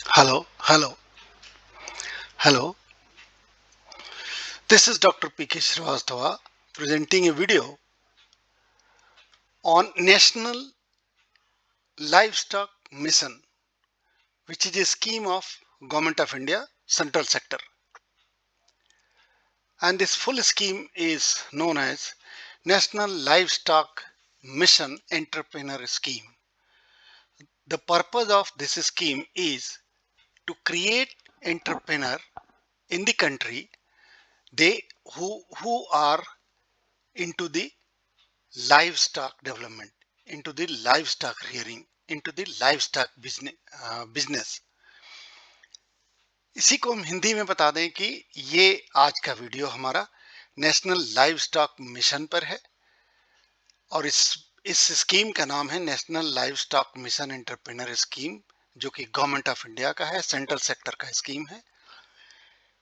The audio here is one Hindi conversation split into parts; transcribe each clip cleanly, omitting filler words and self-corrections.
Hello, hello. This is Dr. PK Srivastava presenting a video on National Livestock Mission, which is a scheme of Government of India Central Sector. And this full scheme is known as National Livestock Mission Entrepreneur Scheme. The purpose of this scheme is to create entrepreneur in the country, they who are into the livestock development, into the livestock rearing, into the livestock business. इसी को हम हिंदी में बता दें कि ये आज का वीडियो हमारा नेशनल लाइव स्टॉक मिशन पर है और इस स्कीम का नाम है national live stock mission entrepreneur scheme, जो कि गवर्नमेंट ऑफ इंडिया का है, सेंट्रल सेक्टर का स्कीम है।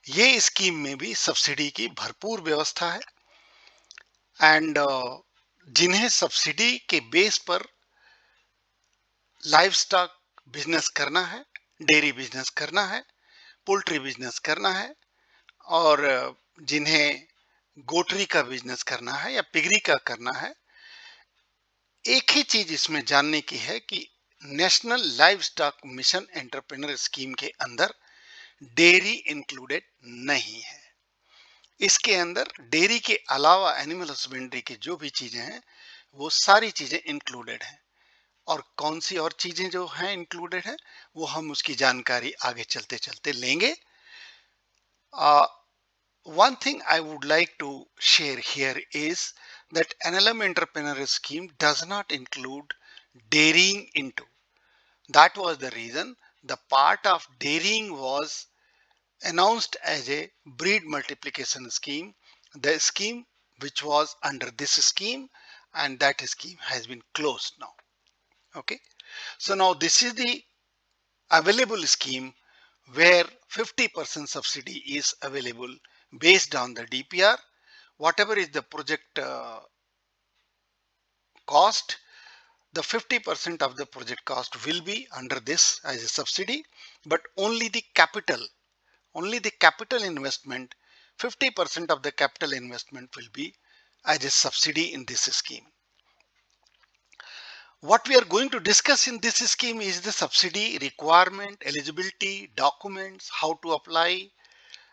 ये स्कीम में भी सब्सिडी की भरपूर व्यवस्था है एंड जिन्हें सब्सिडी के बेस पर लाइव स्टॉक बिजनेस करना है, डेयरी बिजनेस करना है, पोल्ट्री बिजनेस करना है और जिन्हें गोटरी का बिजनेस करना है या पिगरी का करना है, एक ही चीज इसमें जानने की है कि national live stock mission entrepreneur scheme के अंदर डेयरी इंक्लूडेड नहीं है। इसके अंदर डेयरी के अलावा एनिमल हस्बेंड्री की जो भी चीजें हैं वो सारी चीजें इंक्लूडेड हैं। और कौन सी और चीजें जो हैं इंक्लूडेड है वो हम उसकी जानकारी आगे चलते चलते लेंगे। One thing I would like to share here is that NLM entrepreneur scheme does not include dairying into. That was the reason the part of dairying was announced as a breed multiplication scheme, the scheme which was under this scheme, and that scheme has been closed now. Okay, so now this is the available scheme where 50% subsidy is available based on the DPR. Whatever is the project cost, the 50% of the project cost will be under this as a subsidy, but only the capital investment, 50% of the capital investment will be as a subsidy in this scheme. What we are going to discuss in this scheme is the subsidy requirement, eligibility, documents, how to apply,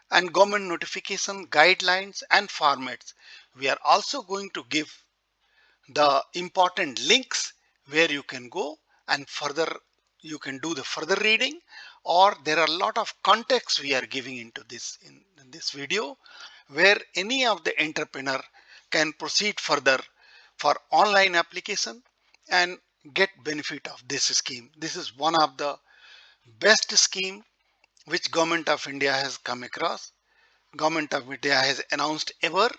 and government notification, guidelines, and formats. We are also going to give the important links where you can go and further you can do the further reading, or there are a lot of context we are giving into this in this video where any of the entrepreneur can proceed further for online application and get benefit of this scheme. This is one of the best scheme which government of India has come across, government of India has announced ever.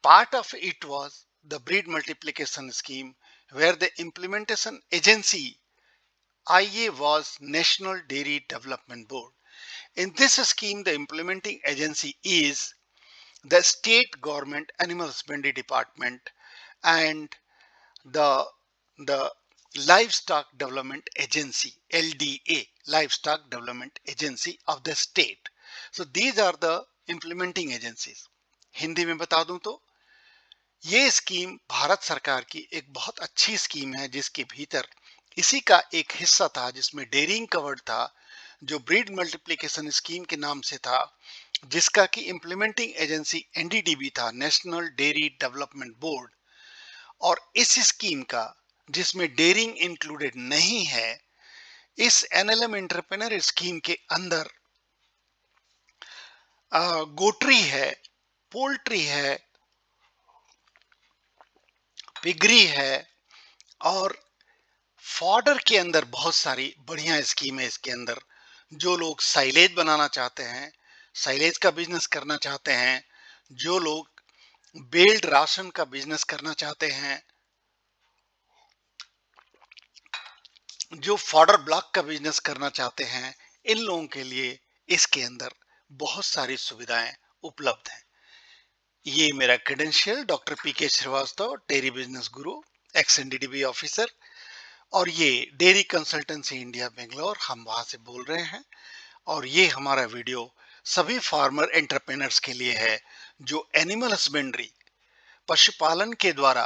Part of it was the breed multiplication scheme where the implementation agency IA was National Dairy Development Board. In this scheme, the implementing agency is the state government animal husbandry department and the the livestock development agency, LDA, livestock development agency of the state. So these are the implementing agencies. Hindi में बता दूं तो ये स्कीम भारत सरकार की एक बहुत अच्छी स्कीम है जिसके भीतर इसी का एक हिस्सा था जिसमें डेयरिंग कवर्ड था, जो ब्रीड मल्टीप्लिकेशन स्कीम के नाम से था, जिसका कि इम्प्लीमेंटिंग एजेंसी एनडीडीबी था, नेशनल डेयरी डेवलपमेंट बोर्ड। और इस स्कीम का जिसमें डेयरिंग इंक्लूडेड नहीं है, इस एनएलएम एंटरप्रेन्योर स्कीम के अंदर गोट्री है, पोल्ट्री है, पिगरी है और फॉडर के अंदर बहुत सारी बढ़िया स्कीम है। इसके अंदर जो लोग साइलेज बनाना चाहते हैं, साइलेज का बिजनेस करना चाहते हैं, जो लोग बेल्ड राशन का बिजनेस करना चाहते हैं, जो फॉडर ब्लॉक का बिजनेस करना चाहते हैं, इन लोगों के लिए इसके अंदर बहुत सारी सुविधाएं उपलब्ध हैं। ये मेरा क्रेडेंशियल डॉक्टर पीके श्रीवास्तव, डेयरी बिजनेस गुरु, एक्स एनडीडीबी ऑफिसर, और ये डेयरी कंसल्टेंसी इंडिया बेंगलोर, हम वहां से बोल रहे हैं। और ये हमारा वीडियो सभी फार्मर एंटरप्रेनर्स के लिए है जो एनिमल हस्बेंड्री, पशुपालन के द्वारा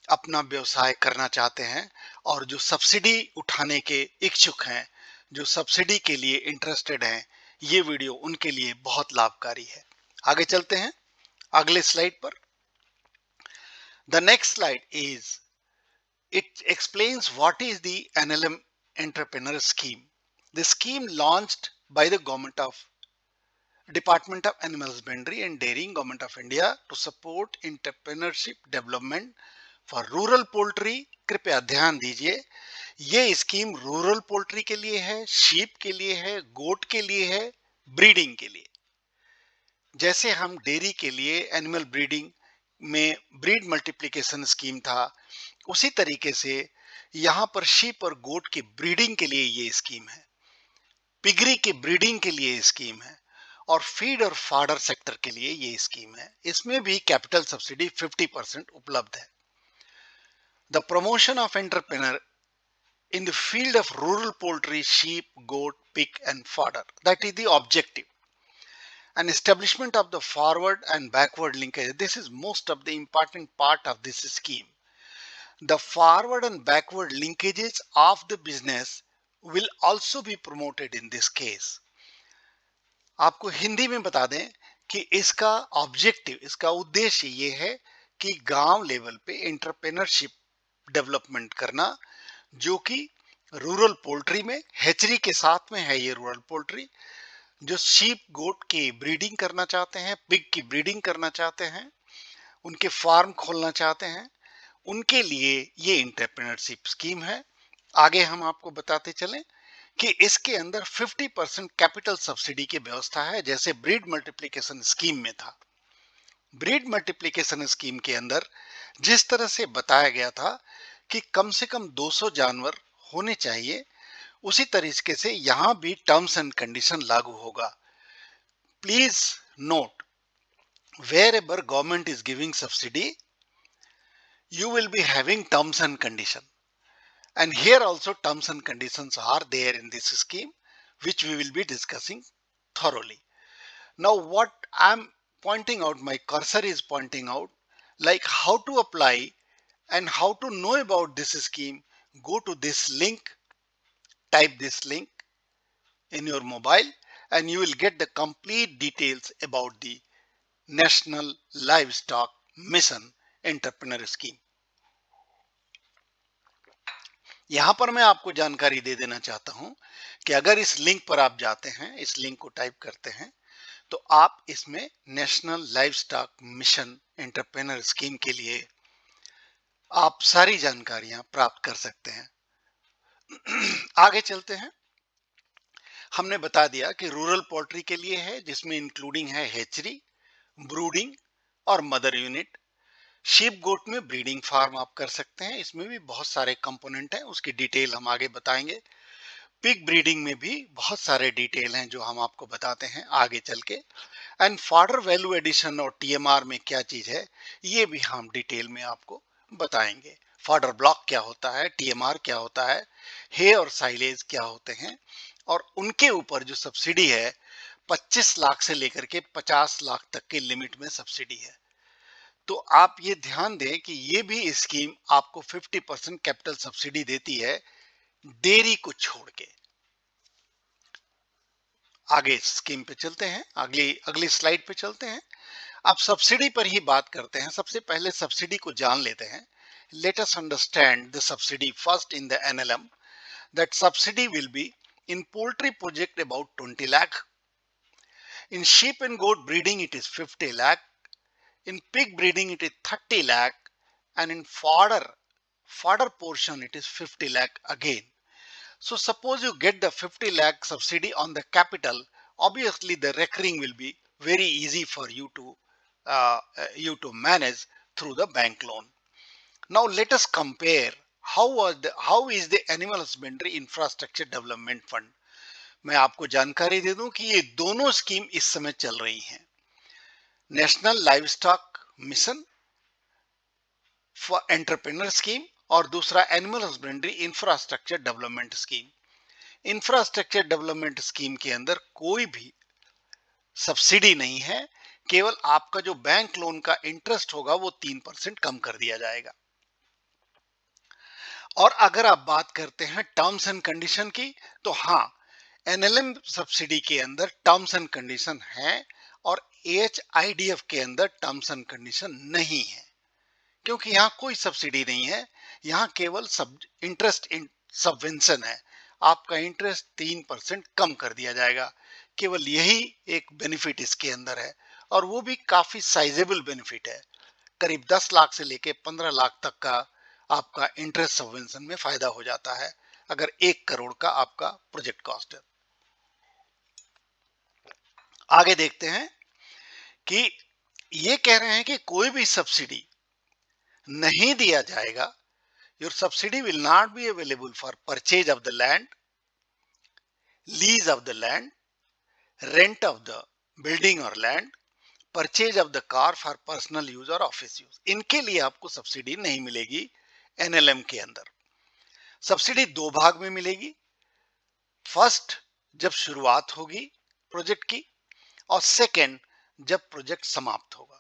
अपना व्यवसाय करना चाहते हैं और जो सब्सिडी उठाने के इच्छुक हैं, जो सब्सिडी के लिए इंटरेस्टेड हैं। ये वीडियो उनके लिए बहुत लाभकारी है। आगे चलते हैं अगले स्लाइड पर। The next slide is, it explains what is the NLM entrepreneur scheme. The scheme launched by the government of Department of Animal Husbandry and Dairying, Government of India, to support entrepreneurship development for rural poultry। कृपया ध्यान दीजिए, ये स्कीम रूरल पोल्ट्री के लिए है, शीप के लिए है, गोट के लिए है, ब्रीडिंग के लिए। जैसे हम डेयरी के लिए एनिमल ब्रीडिंग में ब्रीड मल्टीप्लिकेशन स्कीम था, उसी तरीके से यहां पर शीप और गोट की ब्रीडिंग के लिए ये स्कीम है, पिगरी की ब्रीडिंग के लिए स्कीम है, और फीड और फाडर सेक्टर के लिए ये स्कीम है। इसमें भी कैपिटल सब्सिडी 50% उपलब्ध है। The promotion of entrepreneur in the field of rural poultry, sheep, goat, pig and fodder, that is the objective. And establishment of the forward and backward linkage. This is most of the important part of this scheme. The forward and backward linkages of the business will also be promoted in this case. आपको हिंदी में बता दें कि इसका ऑब्जेक्टिव, इसका उद्देश्य ये है कि गांव लेवल पे एंटरप्रेन्योरशिप डेवलपमेंट करना, जो कि रूरल पोल्ट्री में हैचरी के साथ में है। ये रूरल पोल्ट्री जो शीप गोट की ब्रीडिंग करना चाहते हैं, पिग की ब्रीडिंग करना चाहते हैं, उनके फार्म खोलना चाहते हैं, उनके लिए ये एंटरप्रेन्योरशिप स्कीम है। आगे हम आपको बताते चलें कि इसके अंदर 50% कैपिटल सब्सिडी की व्यवस्था है, जैसे ब्रीड मल्टीप्लिकेशन स्कीम में था। ब्रीड मल्टीप्लिकेशन स्कीम के अंदर जिस तरह से बताया गया था कि कम से कम 200 जानवर होने चाहिए, उसी तरीके से यहां भी टर्म्स एंड कंडीशन लागू होगा। Please note, wherever government is giving subsidy, you will be having terms and condition, and here also terms and conditions are there in this scheme, which we will be discussing thoroughly. Now what I'm pointing out, my cursor is pointing out, like how to apply and how to know about this scheme. Go to this link, type this link in your mobile, and you will get the complete details about the National Livestock Mission Entrepreneur Scheme. यहां पर मैं आपको जानकारी दे देना चाहता हूं कि अगर इस लिंक पर आप जाते हैं, इस लिंक को टाइप करते हैं, तो आप इसमें national livestock mission entrepreneur scheme के लिए आप सारी जानकारियां प्राप्त कर सकते हैं। आगे चलते हैं। हमने बता दिया कि रूरल पोल्ट्री के लिए है, जिसमें इंक्लूडिंग है हैचरी, ब्रूडिंग और मदर यूनिट। शीप गोट में ब्रीडिंग फार्म आप कर सकते हैं, इसमें भी बहुत सारे कंपोनेंट हैं, उसकी डिटेल हम आगे बताएंगे। पिग ब्रीडिंग में भी बहुत सारे डिटेल हैं जो हम आपको बताते हैं आगे चल के। एंड फॉडर वैल्यू एडिशन और टीएमआर में क्या चीज है, ये भी हम डिटेल में आपको बताएंगे। फॉडर ब्लॉक क्या होता है, टीएमआर क्या होता है, हे और साइलेज क्या होते हैं, और उनके ऊपर जो सब्सिडी है 25 लाख से लेकर के 50 लाख तक के लिमिट में सब्सिडी है। तो आप ये ध्यान दें कि ये भी स्कीम आपको 50% कैपिटल सब्सिडी देती है, डेयरी को छोड़ के। आगे स्कीम पे चलते हैं, अगली स्लाइड पे चलते हैं। अब सब्सिडी पर ही बात करते हैं। सबसे पहले सब्सिडी को जान लेते हैं। Let us understand the subsidy first in the NLM. That subsidy will be in poultry project about 20 lakh, in sheep and goat breeding it is 50 lakh, in pig breeding it is 30 lakh, and in fodder portion it is 50 lakh again. So suppose you get the 50 lakh subsidy on the capital, obviously the recurring will be very easy for you to manage through the bank loan. Now let us compare how is the Animal Husbandry Infrastructure Development Fund. मैं आपको जानकारी दे दूं कि ये दोनों स्कीम इस समय चल रही हैं। National livestock mission for entrepreneur scheme और दूसरा animal husbandry infrastructure development scheme. Infrastructure development scheme के अंदर कोई भी सब्सिडी नहीं है, केवल आपका जो बैंक लोन का इंटरेस्ट होगा वो 3% कम कर दिया जाएगा। और अगर आप बात करते हैं टर्म्स एंड कंडीशन की, तो हाँ, एनएलएम सब्सिडी के अंदर टर्म्स एंड कंडीशन है और एएचआईडीएफ के अंदर टर्म्स एंड कंडीशन नहीं है, क्योंकि यहाँ कोई सब्सिडी नहीं है, यहाँ केवल इंटरेस्ट सबवेंशन है। आपका इंटरेस्ट 3% कम कर दिया जाएगा, केवल यही एक बेनिफिट इसके अंदर है, और वो भी काफी साइजेबल बेनिफिट है। करीब 10 लाख से लेके 15 लाख तक का आपका इंटरेस्ट सबवेंशन में फायदा हो जाता है अगर 1 करोड़ का आपका प्रोजेक्ट कॉस्ट है। आगे देखते हैं कि ये कह रहे हैं कि कोई भी सब्सिडी नहीं दिया जाएगा। Your subsidy will not be available for purchase of the land, lease of the land, rent of the building और land, purchase of the car for personal use और ऑफिस यूज। इनके लिए आपको सब्सिडी नहीं मिलेगी एनएलएम के अंदर। सब्सिडी 2 भाग में मिलेगी। फर्स्ट, जब शुरुआत होगी प्रोजेक्ट की, और सेकेंड, जब प्रोजेक्ट समाप्त होगा।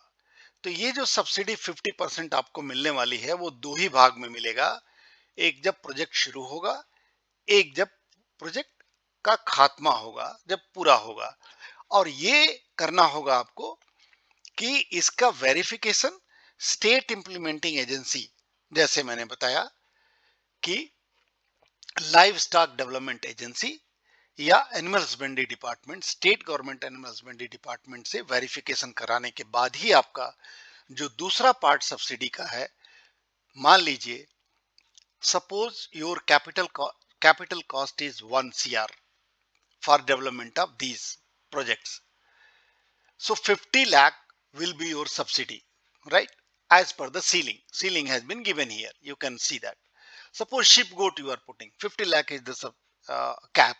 तो ये जो सब्सिडी 50% आपको मिलने वाली है वो 2 ही भाग में मिलेगा। एक जब प्रोजेक्ट शुरू होगा, एक जब प्रोजेक्ट का खात्मा होगा, जब पूरा होगा। और ये करना होगा आपको कि इसका वेरिफिकेशन स्टेट इंप्लीमेंटिंग एजेंसी, जैसे मैंने बताया कि लाइव स्टॉक डेवलपमेंट एजेंसी या animal husbandry department, state government animal husbandry department से वेरिफिकेशन कराने के बाद ही आपका जो दूसरा पार्ट सब्सिडी का है, मान लीजिए suppose your capital cost is 1 CR for development of these projects, so 50 lakh will be your subsidy, right? As per the ceiling has been given here, you can see that. Suppose ship goat you are putting 50 lakh is the cap,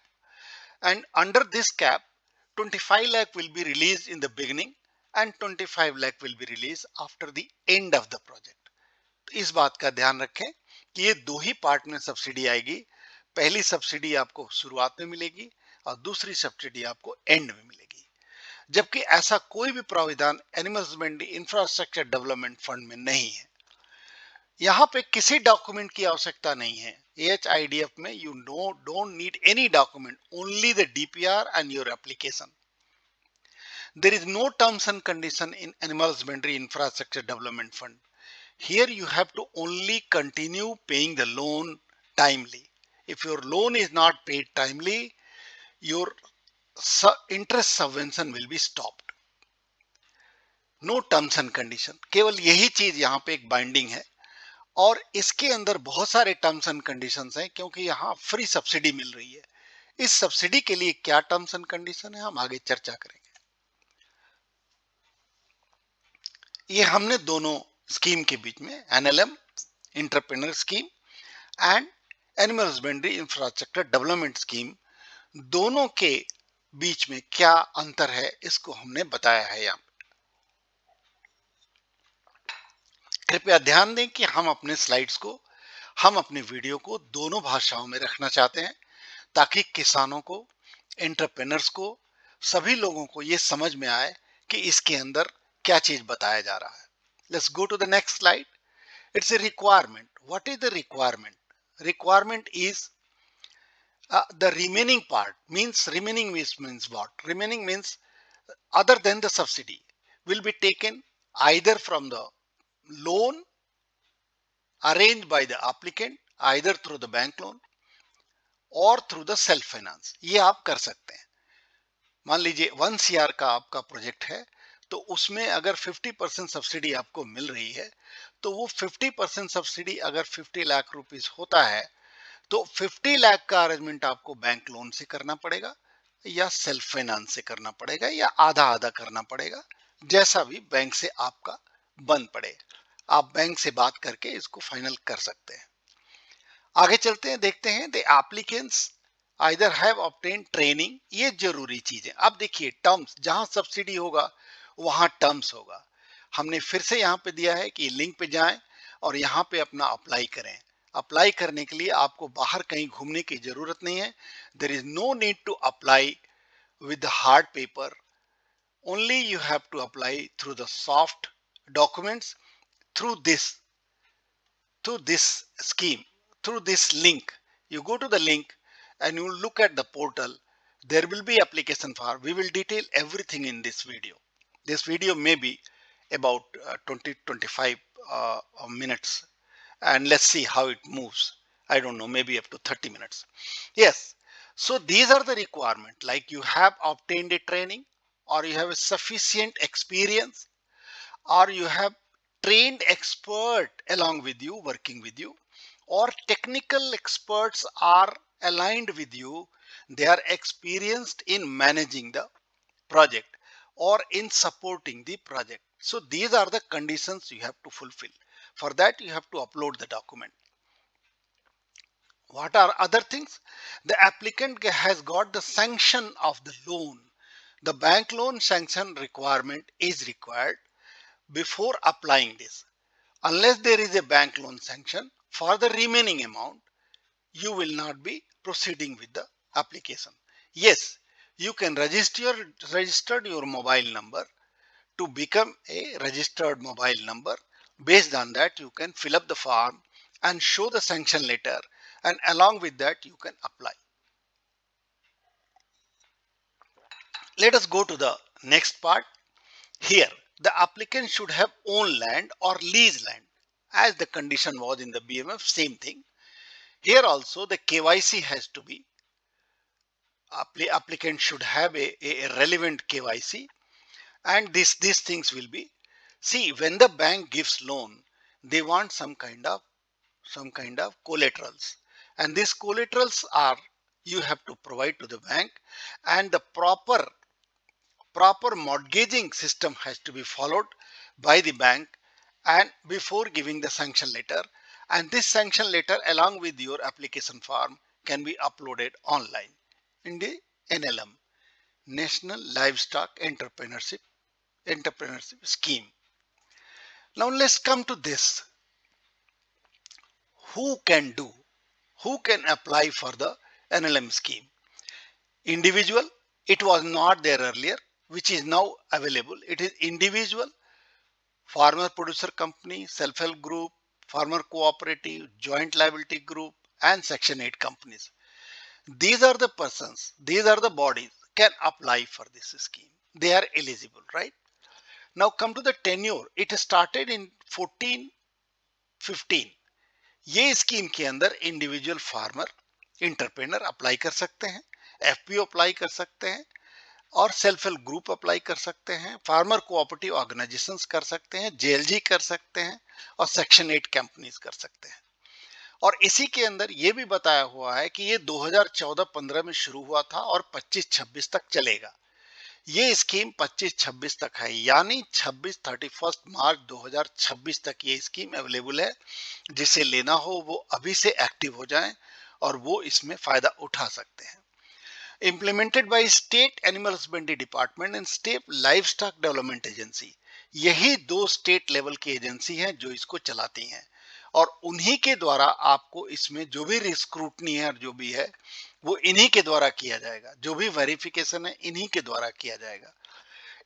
and under this cap 25 lakh will be released in the beginning and 25 lakh will be released after the end of the project. तो इस बात का ध्यान रखें कि ये 2 ही पार्ट में सब्सिडी आएगी। पहली सब्सिडी आपको शुरुआत में मिलेगी और दूसरी सब्सिडी आपको एंड में मिलेगी। जबकि ऐसा कोई भी प्रावधान animal husbandry infrastructure development fund में नहीं है। यहाँ पे किसी डॉक्यूमेंट की आवश्यकता नहीं है। एएचआईडीएफ में you don't need any document, only the DPR and your application. There is no terms and condition in animal husbandry infrastructure development fund. Here you have to only continue paying the loan timely. If your loan is not paid timely, your interest subvention will be stopped. No terms and condition, केवल यही चीज यहाँ पे एक बाइंडिंग है। और इसके अंदर बहुत सारे टर्म्स एंड कंडीशंस हैं, क्योंकि यहाँ फ्री सब्सिडी मिल रही है। इस सब्सिडी के लिए क्या टर्म्स एंड कंडीशन है, हम आगे चर्चा करेंगे। ये हमने दोनों स्कीम के बीच में, NLM entrepreneur scheme and animal husbandry infrastructure development scheme, दोनों के बीच में क्या अंतर है इसको हमने बताया है। यहाँ कृपया ध्यान दें कि हम अपने स्लाइड्स को, हम अपने वीडियो को दोनों भाषाओं में रखना चाहते हैं, ताकि किसानों को, एंटरप्रेन्योर्स को, सभी लोगों को ये समझ में आए कि इसके अंदर क्या चीज बताया जा रहा है। Let's go to the next slide. It's a requirement. What is the requirement? Requirement is the remaining part, remaining means what? Remaining means other than the subsidy will be taken either from the loan arranged by the applicant, either through the bank loan or through the self finance। ये आप कर सकते हैं। मान लीजिए 1 CR का आपका प्रोजेक्ट है, तो उसमें अगर 50% सब्सिडी आपको मिल रही है, तो वो 50% सब्सिडी अगर 50 लाख रुपीस होता है, तो 50 लाख का अरेंजमेंट आपको बैंक लोन से करना पड़ेगा या सेल्फ फाइनेंस से करना पड़ेगा या आधा आधा करना पड़ेगा, जैसा भी बैंक से आपका बन पड़े। आप बैंक से बात करके इसको फाइनल कर सकते हैं। आगे चलते हैं, देखते हैं the applicants either have obtain training. ये जरूरी चीज है। अब देखिए टर्म्स, जहां सब्सिडी होगा वहां टर्म्स होगा। हमने फिर से यहाँ पे दिया है कि लिंक पे जाएं और यहाँ पे अपना अप्लाई करें। अप्लाई करने के लिए आपको बाहर कहीं घूमने की जरूरत नहीं है. There is no need to apply with the hard paper. Only you have to apply through the soft documents through this scheme, through this link. You go to the link and you look at the portal. There will be application form. We will detail everything in this video. This video may be about 20-25 minutes, and let's see how it moves. I don't know, maybe up to 30 minutes. Yes. So these are the requirements, like you have obtained a training, or you have a sufficient experience, or you have trained expert along with you, working with you, or technical experts are aligned with you. They are experienced in managing the project or in supporting the project. So these are the conditions you have to fulfill. For that, you have to upload the document. What are other things? The applicant has got the sanction of the loan. The bank loan sanction requirement is required before applying this. Unless there is a bank loan sanction for the remaining amount, you will not be proceeding with the application. Yes, you can register your mobile number to become a registered mobile number. Based on that, you can fill up the form and show the sanction letter, and along with that you can apply. Let us go to the next part. Here the applicant should have own land or lease land, as the condition was in the BMF. Same thing here also, the KYC has to be, applicant should have a relevant KYC, and these things will be, see, when the bank gives loan, they want some kind of collaterals, and these collaterals are, you have to provide to the bank, and the proper mortgaging system has to be followed by the bank, and before giving the sanction letter, and this sanction letter along with your application form can be uploaded online in the NLM, National Livestock Entrepreneurship Scheme. Now let's come to this. Who can apply for the NLM scheme? Individual, it was not there earlier, which is now available. It is individual, farmer producer company, self-help group, farmer cooperative, joint liability group, and section 8 companies. These are the persons, these are the bodies can apply for this scheme. They are eligible, right? Now come to the tenure. It started in 1415. ये स्कीम के अंदर इंडिविजुअल फार्मर इंटरप्रेनर अप्लाई कर सकते हैं, एफपीओ अप्लाई कर सकते हैं, और सेल्फ हेल्प ग्रुप अप्लाई कर सकते हैं, फार्मर कोऑपरेटिव ऑर्गेनाइजेशंस कर सकते हैं, जेएलजी कर सकते हैं, और सेक्शन 8 कंपनीज कर सकते हैं. और इसी के अंदर ये भी बताया हुआ है कि ये 2014-15 में शुरू हुआ था और 25-26 तक चलेगा. ये स्कीम 25-26 तक है, यानी 31 मार्च 2026 तक ये स्कीम अवेलेबल है. जिसे लेना हो वो अभी से एक्टिव हो जाएं और वो इसमें फायदा उठा सकते हैं. Implemented by state animal husbandry department and state live stock development agency. यही दो स्टेट लेवल की एजेंसी हैं जो इसको चलाती हैं, और उन्हीं के द्वारा आपको इसमें जो भी रिस्क्रूटनी है और जो भी है वो इन्हीं के द्वारा किया जाएगा. जो भी वेरिफिकेशन है इन्हीं के द्वारा किया जाएगा.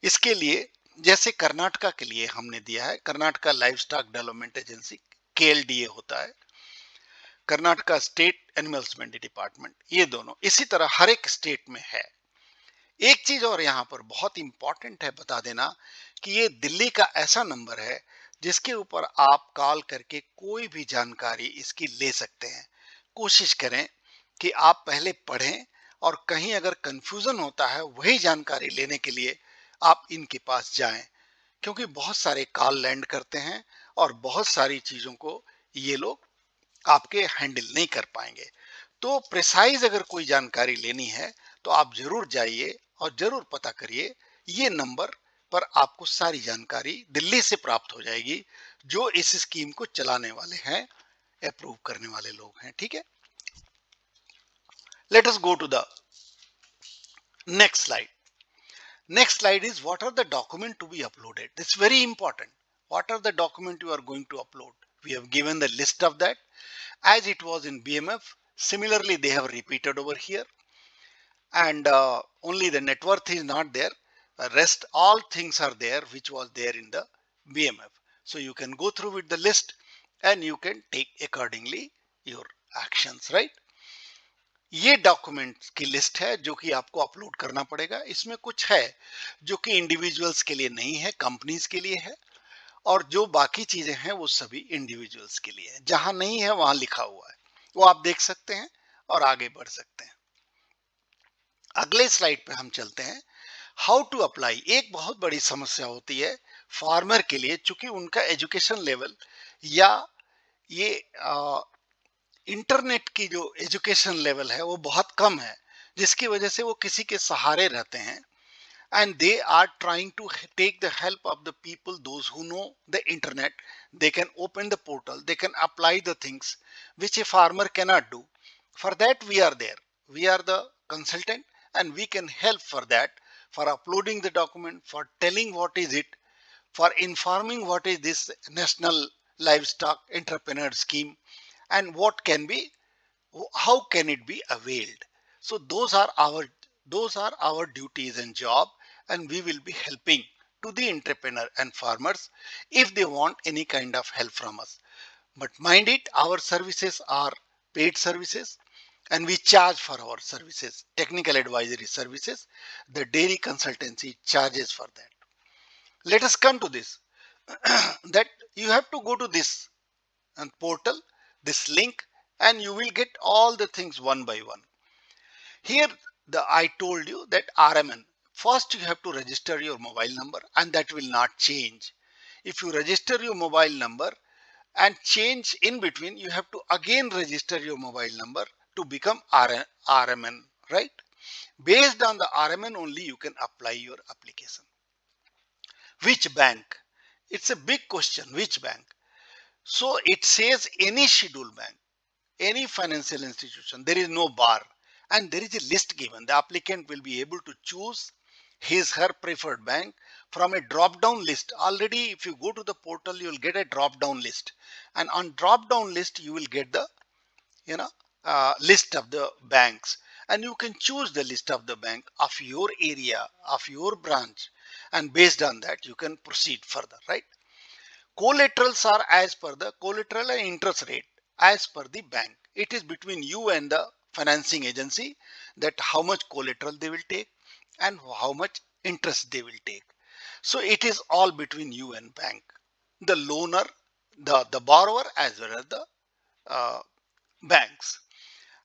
इसके लिए जैसे कर्नाटका के लिए हमने दिया है, Karnataka live stock development agency, KLDA होता है, Karnataka state animal husbandry department, ये दोनों इसी तरह हर एक स्टेट में है. एक चीज और यहाँ पर बहुत इंपॉर्टेंट है बता देना कि ये दिल्ली का ऐसा नंबर है जिसके ऊपर आप कॉल करके कोई भी जानकारी इसकी ले सकते हैं. कोशिश करें कि आप पहले पढ़ें, और कहीं अगर कंफ्यूजन होता है वही जानकारी लेने के लिए आप इनके पास जाएं, क्योंकि बहुत सारे कॉल लैंड करते हैं और बहुत सारी चीजों को ये लोग आपके हैंडल नहीं कर पाएंगे. तो प्रिसाइज अगर कोई जानकारी लेनी है तो आप जरूर जाइए और जरूर पता करिए. ये नंबर पर आपको सारी जानकारी दिल्ली से प्राप्त हो जाएगी, जो इस स्कीम को चलाने वाले हैं, अप्रूव करने वाले लोग हैं. ठीक है, let us go to the next slide. Next slide is what are the document to be uploaded. That's very important. What are the document you are going to upload? We have given the list of that. as it was in BMF. Similarly, they have repeated over here, and only the net worth is not there. The rest all things are there which was there in the BMF. So you can go through with the list and you can take accordingly your actions, right? ये डॉक्यूमेंट्स की लिस्ट है जो कि आपको अपलोड करना पड़ेगा. इसमें कुछ है जो कि इंडिविजुअल्स के लिए नहीं है, कंपनीज के लिए है, और जो बाकी चीजें हैं वो सभी इंडिविजुअल्स के लिए है. जहां नहीं है वहां लिखा हुआ है, वो आप देख सकते हैं और आगे बढ़ सकते हैं. अगले स्लाइड पे हम चलते हैं. How to apply. एक बहुत बड़ी समस्या होती है फार्मर के लिए, चूंकि उनका एजुकेशन लेवल या ये इंटरनेट की जो एजुकेशन लेवल है वो बहुत कम है, जिसकी वजह से वो किसी के सहारे रहते हैं. And they are trying to take the help of the people, those who know the internet. They can open the portal, they can apply the things which a farmer cannot do. For that we are there, we are the consultant, and we can help for that, for uploading the document, for telling what is it, for informing what is this national livestock entrepreneur scheme, and what can be, how can it be availed. So those are our duties and job, and we will be helping to the entrepreneur and farmers if they want any kind of help from us. But mind it, our services are paid services, and we charge for our services. Technical advisory services, the dairy consultancy charges for that. Let us come to this. That you have to go to this portal, this link, and you will get all the things one by one. Here I told you that RMN, first you have to register your mobile number, and that will not change. If you register your mobile number and change in between, you have to again register your mobile number to become RMN, right? Based on the RMN only you can apply your application. Which bank? It's a big question. Which bank? So it says any scheduled bank, any financial institution. There is no bar, and there is a list given. The applicant will be able to choose her preferred bank from a drop down list. Already if you go to the portal, you will get a drop down list, and on drop down list you will get the list of the banks, and you can choose the list of the bank of your area, of your branch, and based on that you can proceed further, right? Collaterals are as per the collateral and interest rate as per the bank. It is between you and the financing agency that how much collateral they will take and how much interest they will take. So it is all between you and bank, the loaner, the borrower, as well as the banks.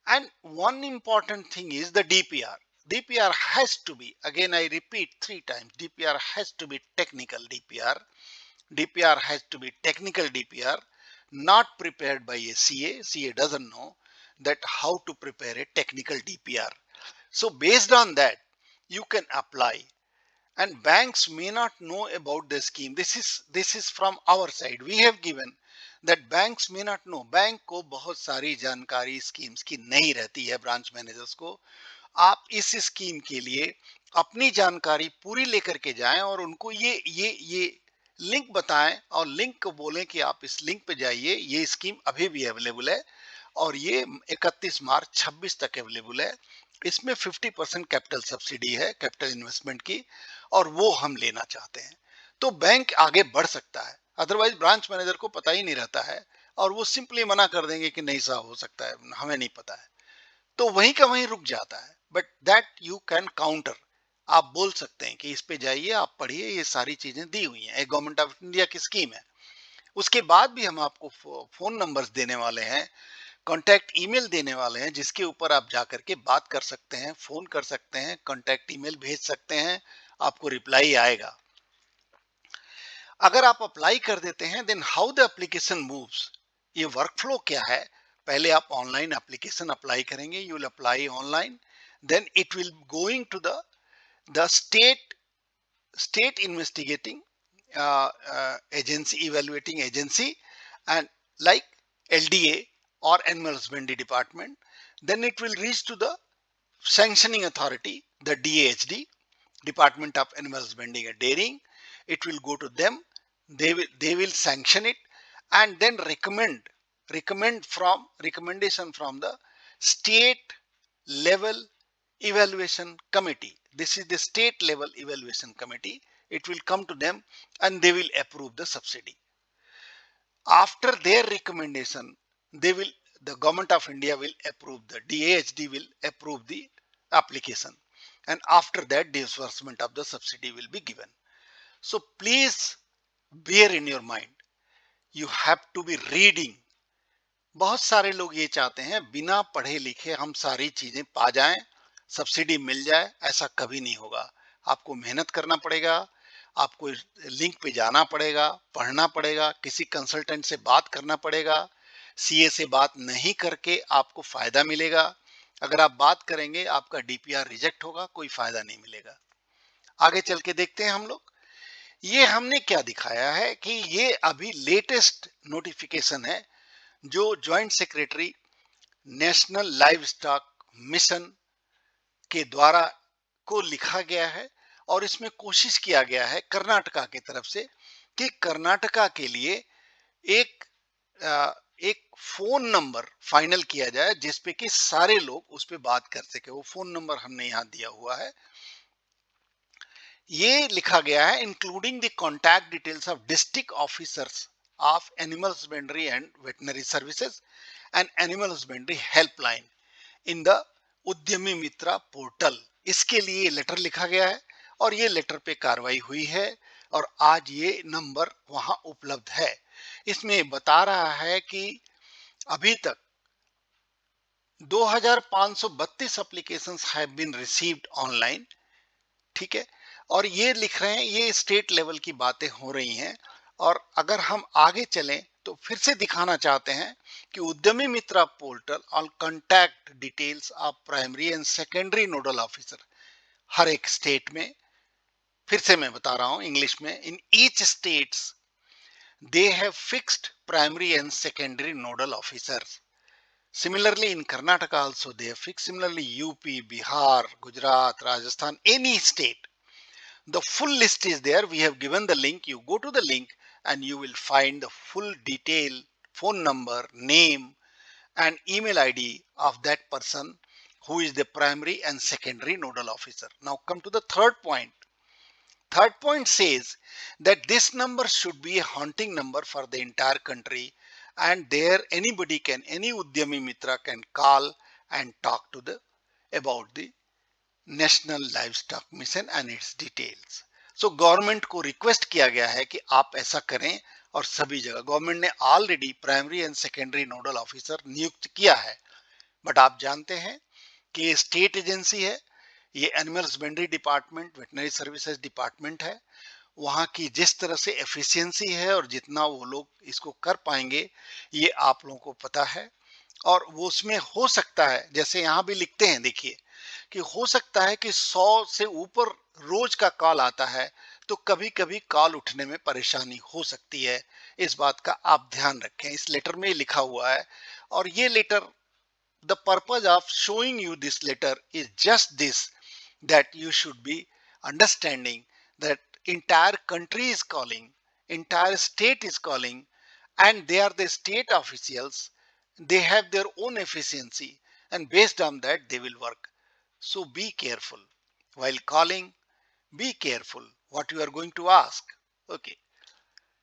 And one important thing is the DPR. DPR has to be, again I repeat 3 times, DPR has to be technical DPR. DPR has to be technical DPR, not prepared by a CA. CA doesn't know that how to prepare a technical DPR. So based on that, you can apply. And banks may not know about the scheme. This is from our side. We have given that banks may not know. Bank को बहुत सारी जानकारी स्कीम्स की नहीं रहती है, ब्रांच मैनेजर्स को. आप इस स्कीम के लिए अपनी जानकारी पूरी लेकर के जाएं और उनको ये लिंक बताएं, और लिंक को बोलें कि आप इस लिंक पे जाइए, ये स्कीम अभी भी अवेलेबल है और ये 31 मार्च 26 तक अवेलेबल है. इसमें 50% कैपिटल सब्सिडी है, कैपिटल इन्वेस्टमेंट की, और वो हम लेना चाहते हैं. तो बैंक आगे बढ़ सकता है. अदरवाइज ब्रांच मैनेजर को पता ही नहीं रहता है और वो सिंपली मना कर देंगे कि नहीं साहब हो सकता है, हमें नहीं पता है, तो वहीं का वहीं रुक जाता है. But that you can counter. आप बोल सकते हैं कि इस पे जाइए, आप पढ़िए, ये सारी चीजें दी हुई हैं, एक गवर्नमेंट ऑफ इंडिया की स्कीम है. उसके बाद भी हम आपको फोन नंबर्स देने वाले हैं, कॉन्टैक्ट ईमेल देने वाले हैं, जिसके ऊपर आप जाकर के बात कर सकते हैं, फोन कर सकते हैं, कॉन्टैक्ट ईमेल भेज सकते हैं, आपको रिप्लाई आएगा. अगर आप अप्लाई कर देते हैं, then how the application moves. ये वर्कफ्लो क्या है? पहले आप ऑनलाइन एप्लीकेशन अप्लाई करेंगे, you will apply online, then it will going to the state investigating agency, evaluating agency, and like LDA or animal husbandry department. Then it will reach to the sanctioning authority, the DAHD, Department of Animal Husbandry and Dairying. It will go to them. They will sanction it and then recommend recommendation from the state level evaluation committee. This is the state level evaluation committee. It will come to them and they will approve the subsidy. After their recommendation, the government of India will approve, the DAHD will approve the application, and after that disbursement of the subsidy will be given. So please bear in your mind, you have to be reading. बहुत सारे लोग ये चाहते हैं बिना पढ़े लिखे हम सारी चीजें पा जाएं, सब्सिडी मिल जाए। ऐसा कभी नहीं होगा। आपको मेहनत करना पड़ेगा, आपको लिंक पे जाना पड़ेगा, पढ़ना पड़ेगा, किसी कंसल्टेंट से बात करना पड़ेगा। सीए से बात नहीं करके आपको फायदा मिलेगा। अगर आप बात करेंगे आपका डीपीआर रिजेक्ट होगा, कोई फायदा नहीं मिलेगा। आगे चल के देखते हैं हम लोग। ये हमने क्या दिखाया है कि ये अभी लेटेस्ट नोटिफिकेशन है जो joint secretary national live stock mission के द्वारा को लिखा गया है, और इसमें कोशिश किया गया है कर्नाटका की तरफ से कि कर्नाटका के लिए एक एक फोन नंबर फाइनल किया जाए जिसपे कि सारे लोग उस पे बात कर सके। वो फोन नंबर हमने यहाँ दिया हुआ है। ये लिखा गया है including the contact details of district officers of animal husbandry and veterinary services and animal husbandry helpline in the उद्यमी मित्रा पोर्टल। इसके लिए लेटर लिखा गया है और ये लेटर पे कार्रवाई हुई है और आज ये नंबर वहां उपलब्ध है। इसमें बता रहा है कि अभी तक 2532 applications have been received online. ठीक है, और ये लिख रहे हैं, ये स्टेट लेवल की बातें हो रही हैं। और अगर हम आगे चलें तो फिर से दिखाना चाहते हैं कि Udyami Mitra portal on contact details of primary and secondary nodal officer हर एक स्टेट में। फिर से मैं बता रहा हूं इंग्लिश में, in each states they have fixed primary and secondary nodal officers. Similarly, in Karnataka also they have fixed. Similarly, UP, Bihar, Gujarat, Rajasthan, any state. The full list is there. We have given the link. You go to the link and you will find the full detail, phone number, name, and email ID of that person who is the primary and secondary nodal officer. Now come to the third point. Third point says that this number should be a haunting number for the entire country, and there any Udyami Mitra can call and talk to about the National Livestock Mission and its details. So government को रिक्वेस्ट किया गया है कि आप ऐसा करें, और सभी जगह गवर्नमेंट ने already primary and secondary nodal officer नियुक्त किया है। बट आप जानते हैं कि ये स्टेट एजेंसी है, ये animal husbandry department, veterinary services department है। वहाँ की जिस तरह से एफिशिएंसी है और जितना वो लोग इसको कर पाएंगे ये आप लोगों को पता है। और वो उसमें हो सकता है, जैसे यहाँ भी लिखते हैं, देखिए कि हो सकता है कि 100 से ऊपर रोज का कॉल आता है, तो कभी कभी कॉल उठने में परेशानी हो सकती है। इस बात का आप ध्यान रखें। इस लेटर में लिखा हुआ है, और ये letter, the purpose of showing you this letter is just this, that you should be understanding that entire country is calling, entire state is calling, and they are the state officials. They have their own efficiency, and based on that they will work. So be careful while calling. Be careful what you are going to ask. Okay,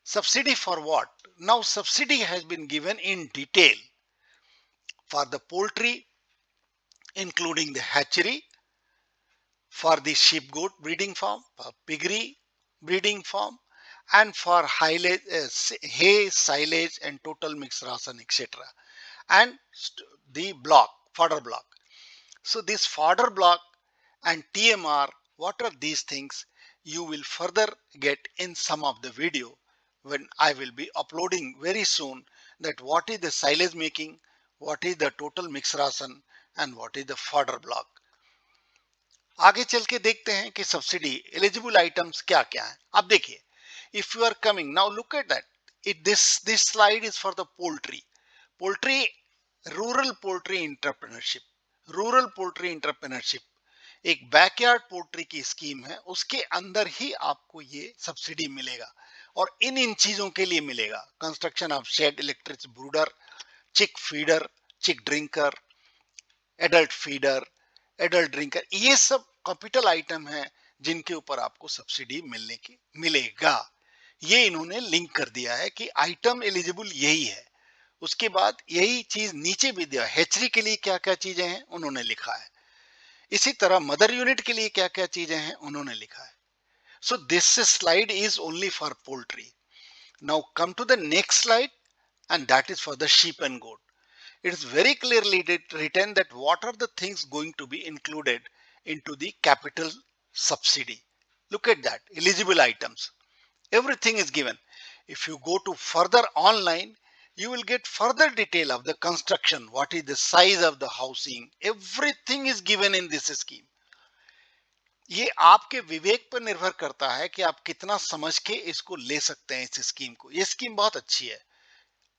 subsidy for what? Now subsidy has been given in detail for the poultry, including the hatchery, for the sheep goat breeding farm, for piggery breeding farm, and for hay, silage, and total mixed ration, etc. And the fodder block. So this fodder block and TMR, what are these things? You will further get in some of the video when I will be uploading very soon, that what is the silage making, what is the total mixed ration, and what is the fodder block. आगे चल के देखते हैं कि सब्सिडी एलिजिबल आइटम्स क्या क्या है। अब देखिए, if you are coming now, look at that, this slide is for the poultry rural poultry entrepreneurship. Rural poultry entrepreneurship एक बैकयार्ड पोल्ट्री की स्कीम है, उसके अंदर ही आपको ये सब्सिडी मिलेगा, और इन चीजों के लिए मिलेगा। Construction of shed, electric brooder, chick feeder, chick drinker, adult feeder, adult drinker, ये सब कैपिटल आइटम है जिनके ऊपर आपको सब्सिडी मिलेगा। ये इन्होंने लिंक कर दिया है कि आइटम एलिजिबल यही है। उसके बाद यही चीज नीचे भी दिया, हैचरी के लिए क्या क्या चीजें हैं उन्होंने लिखा है, इसी तरह मदर यूनिट के लिए क्या क्या चीजें हैं उन्होंने लिखा है। So this slide is only for poultry. Now come to the next slide, and that is for the sheep and goat. It is very clearly written that what are the things going to be included into the capital subsidy. Look at that, eligible items. Everything is given. If you go to further online, you will get further detail of the construction, what is the size of the housing, everything is given in this scheme. ये आपके विवेक पर निर्भर करता है कि आप कितना समझ के इसको ले सकते हैं इस स्कीम को। ये स्कीम बहुत अच्छी है।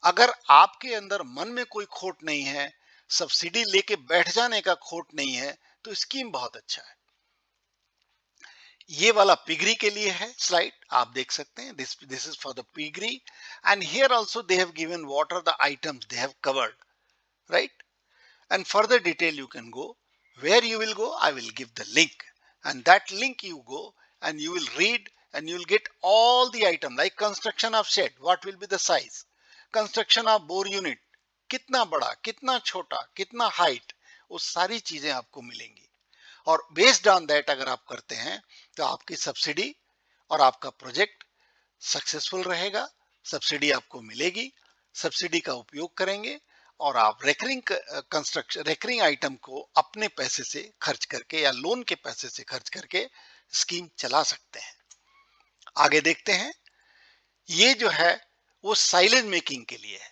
अगर आपके अंदर मन में कोई खोट नहीं है, सब्सिडी लेके बैठ जाने का खोट नहीं है, तो स्कीम बहुत अच्छा है। ये वाला पिगरी के लिए है स्लाइड, आप देख सकते हैं, this is for the piggery, and here also they have given what are the items they have covered, right? And further detail you can go, where you will go, I will give the link, and that link you go and you will read and you will get all the item like construction of shed, what will be the size, construction of bore unit, कितना बड़ा, कितना छोटा, कितना हाइट, वो सारी चीजें आपको मिलेंगी। और बेस्ड ऑन दैट अगर आप करते हैं तो आपकी सब्सिडी और आपका प्रोजेक्ट सक्सेसफुल रहेगा, सब्सिडी आपको मिलेगी, सब्सिडी का उपयोग करेंगे और आप रेकरिंग आइटम को अपने पैसे से खर्च करके या लोन के पैसे से खर्च करके स्कीम चला सकते हैं। आगे देखते हैं, ये जो है वो साइलेज मेकिंग के लिए है,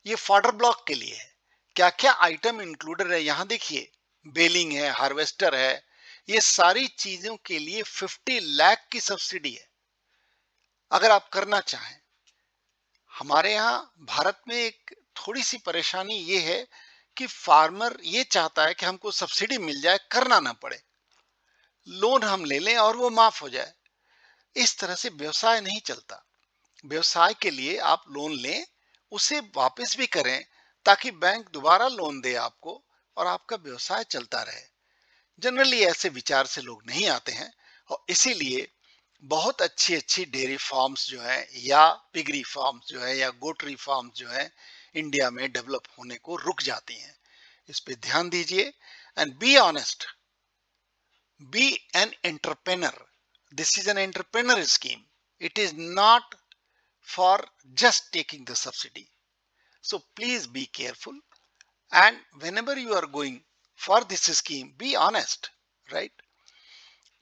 ये फॉडर ब्लॉक के लिए है। क्या क्या आइटम इंक्लूडेड है यहां देखिए, बेलिंग है, हार्वेस्टर है, ये सारी चीजों के लिए 50 लाख की सब्सिडी है अगर आप करना चाहें। हमारे यहाँ भारत में एक थोड़ी सी परेशानी ये है कि फार्मर ये चाहता है कि हमको सब्सिडी मिल जाए, करना ना पड़े, लोन हम ले लें और वो माफ हो जाए। इस तरह से व्यवसाय नहीं चलता। व्यवसाय के लिए आप लोन लें, उसे वापस भी करें ताकि बैंक दोबारा लोन दे आपको और आपका व्यवसाय चलता रहे। जनरली ऐसे विचार से लोग नहीं आते हैं और इसीलिए बहुत अच्छी अच्छी डेयरी फार्म्स जो है या पिगरी फार्म्स जो है या गोटरी फार्म्स जो है इंडिया में डेवलप होने को रुक जाती हैं। इस पे ध्यान दीजिए and be honest, be an entrepreneur. This is an entrepreneur scheme, it is not for just taking the subsidy. So please be careful, and whenever you are going for this scheme, be honest, right?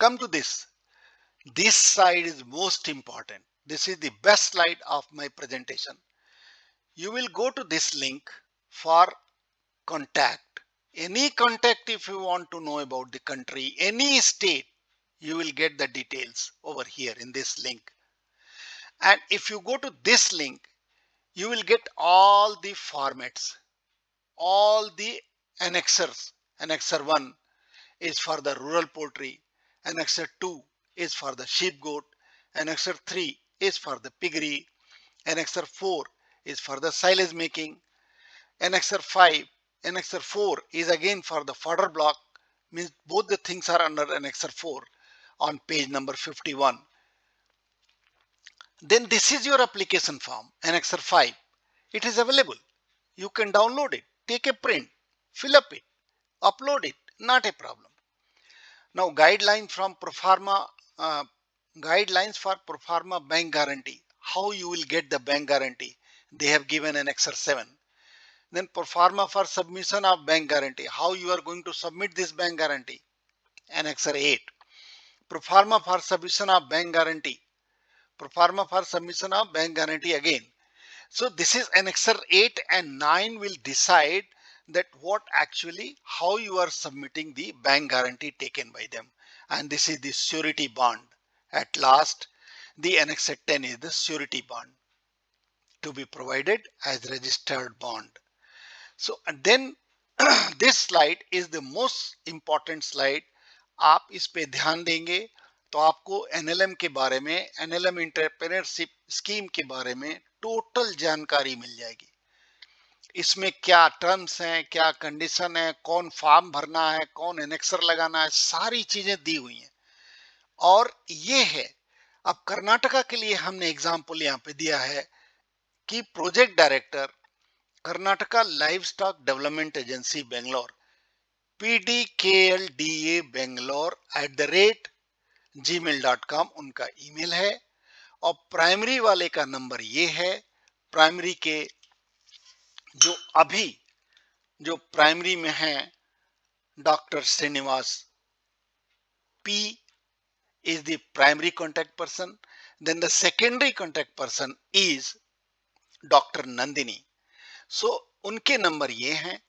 Come to this. This slide is most important. This is the best slide of my presentation. You will go to this link for contact. Any contact if you want to know about the country, any state, you will get the details over here in this link. And if you go to this link, you will get all the formats, all the annexers. Annexer 1 is for the rural poultry, Annexer 2 is for the sheep goat, Annexer 3 is for the piggery, Annexer 4 is for the silage making, Annexer 5, Annexer 4 is again for the fodder block, means both the things are under Annexer 4 on page number 51. Then this is your application form, Annexer 5. It is available. You can download it, take a print, fill up it, upload it, not a problem. Now guidelines from Proforma, guidelines for Proforma bank guarantee. How you will get the bank guarantee? They have given Annexer 7. Then Proforma for submission of bank guarantee. How you are going to submit this bank guarantee? Annexer 8. Proforma for submission of bank guarantee. Proforma for submission of bank guarantee again. So this is Annexer 8 and 9 will decide that what actually, how you are submitting the bank guarantee taken by them. And this is the surety bond. At last, the Annexer 10 is the surety bond to be provided as registered bond. So and then this slide is the most important slide. आप इस पे ध्यान देंगे तो आपको एनएलएम के बारे में, एनएलएम एंटरप्रेन्योरशिप स्कीम के बारे में टोटल जानकारी मिल जाएगी। इसमें क्या टर्म्स हैं, क्या कंडीशन है, कौन फॉर्म भरना है, कौन एनेक्सर लगाना है, सारी चीजें दी हुई हैं। और ये है, अब कर्नाटका के लिए हमने एग्जाम्पल यहाँ पे दिया है कि project director Karnataka live stock development agency Bangalore, PDKLDA Bangalore @gmail.com उनका ईमेल है। और प्राइमरी वाले का नंबर ये है, प्राइमरी के जो अभी जो प्राइमरी में है doctor Srinivas P is the primary contact person. Then the secondary contact person is doctor Nandini. So उनके नंबर ये हैं,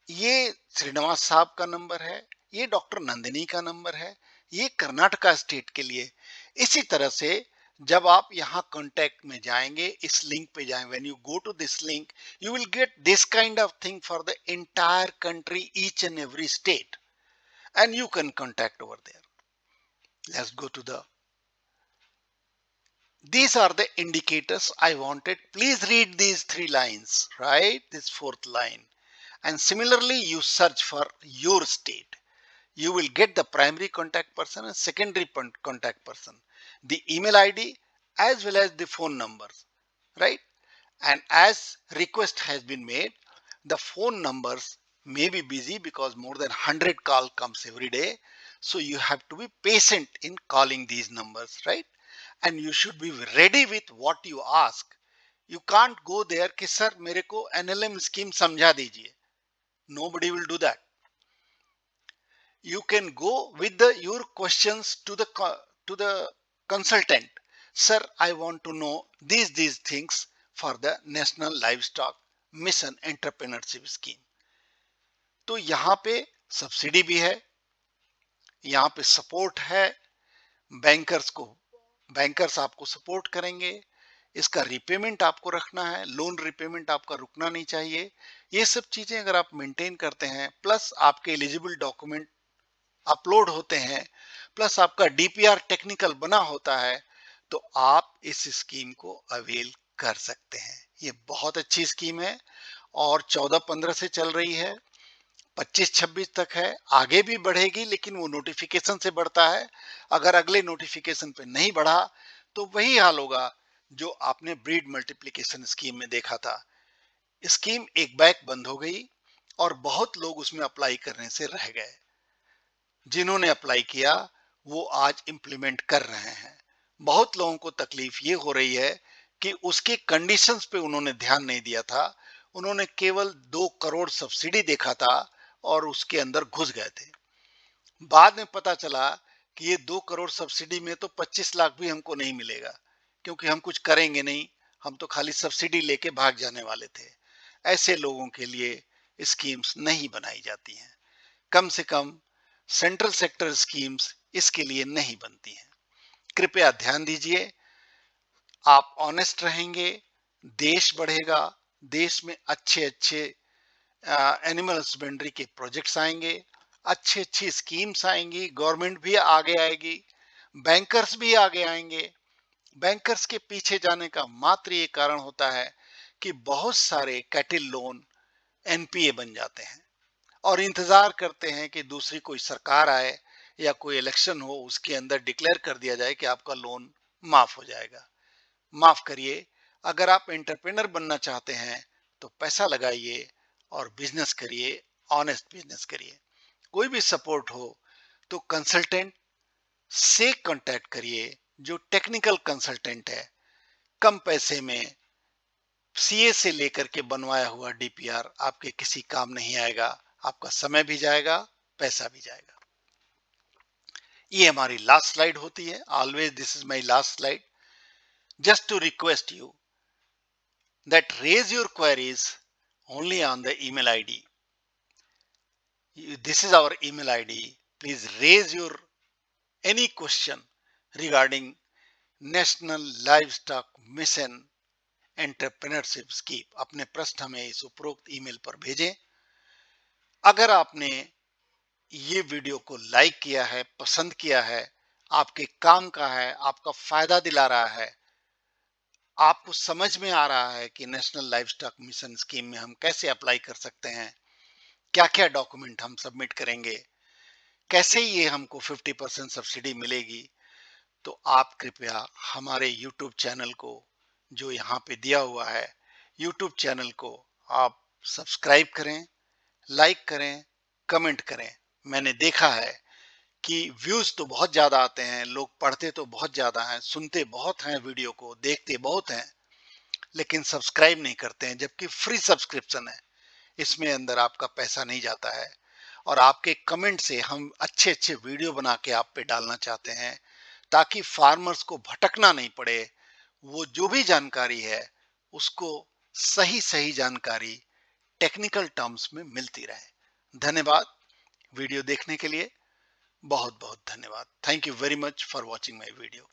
ये श्रीनिवास साहब का नंबर है, ये डॉक्टर नंदिनी का नंबर है, ये कर्नाटका स्टेट के लिए। इसी तरह से जब आप यहाँ कांटेक्ट में जाएंगे, इस लिंक पे जाएं, when you go to this link you will get this kind of thing for the entire country, each and every state, and you can contact over there. Let's go to the, these are the indicators I wanted. Please read these 3 lines, right? This 4th line. And similarly, you search for your state. You will get the primary contact person and secondary contact person, the email ID as well as the phone numbers, right? And as request has been made, the phone numbers may be busy because more than 100 call comes every day. So you have to be patient in calling these numbers, right? And you should be ready with what you ask. You can't go there कि सर मेरे को NLM scheme समझा दीजिए. Nobody will do that. You can go with your questions to the consultant. Sir, I want to know these things for the National Livestock Mission Entrepreneurship Scheme. तो यहाँ पे सब्सिडी भी है, यहाँ पे सपोर्ट है, बैंकर्स आपको सपोर्ट करेंगे, इसका रिपेमेंट आपको रखना है, लोन रिपेमेंट आपका रुकना नहीं चाहिए। ये सब चीजें अगर आप मेंटेन करते हैं, प्लस आपके एलिजिबल डॉक्यूमेंट अपलोड होते हैं, प्लस आपका डीपीआर टेक्निकल बना होता है, तो आप इस स्कीम को अवेल कर सकते हैं। ये बहुत अच्छी स्कीम है और 14-15 से चल रही है, 25-26 तक है, आगे भी बढ़ेगी, लेकिन वो नोटिफिकेशन से बढ़ता है। अगर अगले नोटिफिकेशन पे नहीं बढ़ा तो वही हाल होगा जो आपने ब्रीड मल्टीप्लिकेशन स्कीम में देखा था। स्कीम एक बैक बंद हो गई और बहुत लोग उसमें अप्लाई करने से रह गए। जिन्होंने अप्लाई किया वो आज इंप्लीमेंट कर रहे हैं। बहुत लोगों को तकलीफ ये हो रही है कि उसके कंडीशंस पे उन्होंने ध्यान नहीं दिया था, उन्होंने केवल 2 करोड़ सब्सिडी देखा था और उसके अंदर घुस गए थे। बाद में पता चला कि ये 2 करोड़ सब्सिडी में तो 25 लाख भी हमको नहीं मिलेगा, क्योंकि हम कुछ करेंगे नहीं, हम तो खाली सब्सिडी लेके भाग जाने वाले थे। ऐसे लोगों के लिए स्कीम्स नहीं बनाई जाती हैं। कम से कम सेंट्रल सेक्टर स्कीम्स इसके लिए नहीं बनती हैं। कृपया ध्यान दीजिए, आप ऑनेस्ट रहेंगे, देश बढ़ेगा, देश में अच्छे अच्छे एनिमल हस्बेंड्री के प्रोजेक्ट्स आएंगे, अच्छी अच्छी स्कीम्स आएंगी, गवर्नमेंट भी आगे आएगी, बैंकर्स भी आगे आएंगे। बैंकर्स के पीछे जाने का मात्र ये कारण होता है कि बहुत सारे कैटिल लोन एनपीए बन जाते हैं और इंतजार करते हैं कि दूसरी कोई सरकार आए या कोई इलेक्शन हो, उसके अंदर डिक्लेयर कर दिया जाए कि आपका लोन माफ हो जाएगा। माफ करिए, अगर आप एंटरप्रेनर बनना चाहते हैं तो पैसा लगाइए और बिजनेस करिए, ऑनेस्ट बिजनेस करिए। कोई भी सपोर्ट हो तो कंसल्टेंट से कांटेक्ट करिए, जो टेक्निकल कंसल्टेंट है। कम पैसे में सीए से लेकर के बनवाया हुआ डीपीआर आपके किसी काम नहीं आएगा, आपका समय भी जाएगा, पैसा भी जाएगा। ये हमारी लास्ट स्लाइड होती है, always this is my last slide. Just to request you that raise your queries only on the email ID. This is our email ID. Please raise your any question regarding National Livestock Mission Entrepreneurship Scheme. अपने प्रश्न हमें इस उपरोक्त ईमेल पर भेजें। अगर आपने ये वीडियो को लाइक किया है, पसंद किया है, आपके काम का है, आपका फायदा दिला रहा है, आपको समझ में आ रहा है कि नेशनल लाइवस्टॉक मिशन स्कीम में हम कैसे अप्लाई कर सकते हैं, क्या क्या डॉक्यूमेंट हम सबमिट करेंगे, कैसे ये हमको 50% सब्सिडी मिलेगी, तो आप कृपया हमारे YouTube चैनल को, जो यहाँ पे दिया हुआ है, YouTube चैनल को आप सब्सक्राइब करें, लाइक करें, कमेंट करें। मैंने देखा है कि व्यूज तो बहुत ज्यादा आते हैं, लोग पढ़ते तो बहुत ज्यादा हैं, सुनते बहुत हैं, वीडियो को देखते बहुत हैं, लेकिन सब्सक्राइब नहीं करते हैं, जबकि फ्री सब्सक्रिप्शन है। इसमें अंदर आपका पैसा नहीं जाता है, और आपके कमेंट से हम अच्छे अच्छे वीडियो बना के आप पे डालना चाहते हैं, ताकि फार्मर्स को भटकना नहीं पड़े। वो जो भी जानकारी है उसको सही सही जानकारी टेक्निकल टर्म्स में मिलती रहे। धन्यवाद वीडियो देखने के लिए। बहुत बहुत धन्यवाद। Thank you very much for watching my video.